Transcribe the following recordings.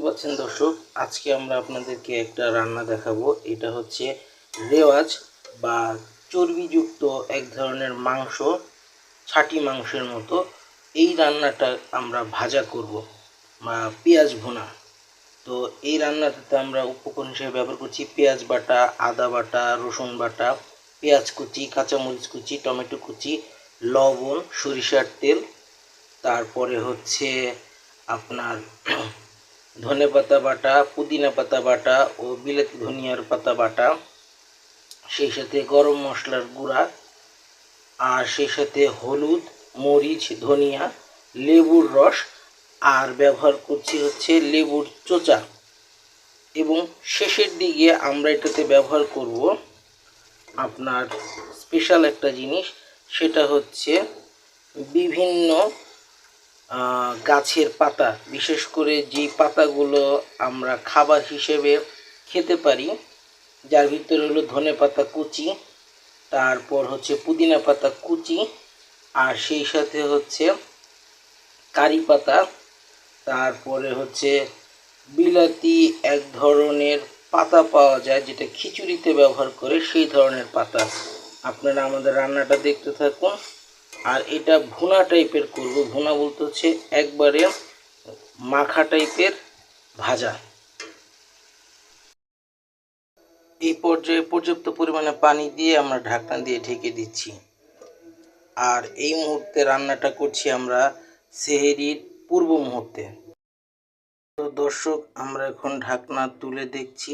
পাচ্ছেন দর্শক, আজকে আমরা আপনাদেরকে একটা রান্না দেখাবো। এটা হচ্ছে রেওয়াজ বা চর্বিযুক্ত এক ধরনের মাংস, ছাটি মাংসের মতো। এই রান্নাটা আমরা ভাজা করব বা পেঁয়াজ ভুনা। তো এই রান্নাটাতে আমরা উপকরণ হিসেবে ব্যবহার করছি পেঁয়াজ বাটা, আদা বাটা, রসুন বাটা, পেঁয়াজ কুচি, কাঁচামরিচ কুচি, টমেটো কুচি, লবণ, সরিষার তেল, তারপরে হচ্ছে আপনার ধনেপাতা বাটা, পুদিনা পাতা বাটা ও বিলাতি ধনিয়ার পাতা বাটা, সেই সাথে গরম মশলার গুঁড়া, আর সেই সাথে হলুদ, মরিচ, ধনিয়া, লেবুর রস, আর ব্যবহার করছি হচ্ছে লেবুর চোচা। এবং শেষের দিকে আমরা এটাতে ব্যবহার করব আপনার স্পেশাল একটা জিনিস, সেটা হচ্ছে বিভিন্ন গাছের পাতা, বিশেষ করে যেই পাতাগুলো আমরা খাবার হিসেবে খেতে পারি, যার ভিতরে হলো ধনেপাতা কুচি, তারপর হচ্ছে পুদিনা পাতা কুচি, আর সেই সাথে হচ্ছে কারি পাতা, তারপরে হচ্ছে বিলাতি এক ধরনের পাতা পাওয়া যায় যেটা খিচুড়িতে ব্যবহার করে, সেই ধরনের পাতা। আপনারা আমাদের রান্নাটা দেখতে থাকুন। আর এটা ভুনা টাইপের করব। ভুনা বলতে হচ্ছে একবারে মাখা টাইপের ভাজা। এই পর্যায়ে পর্যাপ্ত পরিমাণে পানি দিয়ে আমরা ঢাকনা দিয়ে ঢেকে দিচ্ছি। আর এই মুহূর্তে রান্নাটা করছি আমরা সেহরির পূর্ব মুহূর্তে। তো দর্শক, আমরা এখন ঢাকনা তুলে দেখছি।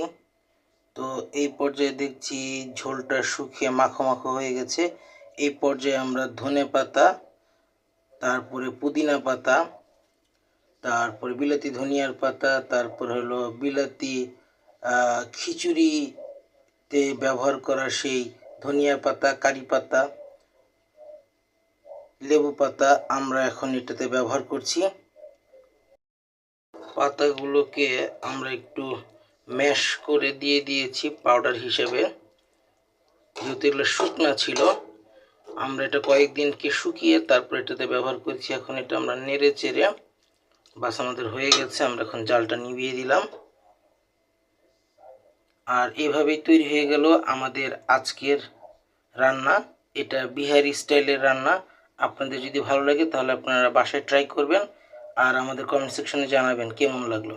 তো এই পর্যায়ে দেখছি ঝোলটা শুকিয়ে মাখো মাখো হয়ে গেছে। এই পর্যায়ে আমরা ধনে পাতা, তারপরে পুদিনা পাতা, তারপরে বিলাতি ধনিয়ার পাতা, তারপর হলো বিলাতি খিচুড়িতে ব্যবহার করা সেই ধনিয়া পাতা, কারি পাতা, লেবু পাতা আমরা এখন এটাতে ব্যবহার করছি। পাতাগুলোকে আমরা একটু ম্যাশ করে দিয়ে দিয়েছি পাউডার হিসেবে, যেহেতু এগুলো শুকনা ছিল। আমরা এটা কয়েকদিনকে শুকিয়ে তারপর এটাতে ব্যবহার করছি। এখন এটা আমরা নেড়ে চেড়ে, বাস আমাদের হয়ে গেছে। আমরা এখন জালটা নিভিয়ে দিলাম। আর এভাবেই তৈরি হয়ে গেল আমাদের আজকের রান্না। এটা বিহারি স্টাইলের রান্না। আপনাদের যদি ভালো লাগে তাহলে আপনারা বাসায় ট্রাই করবেন আর আমাদের কমেন্ট সেকশনে জানাবেন কেমন লাগলো।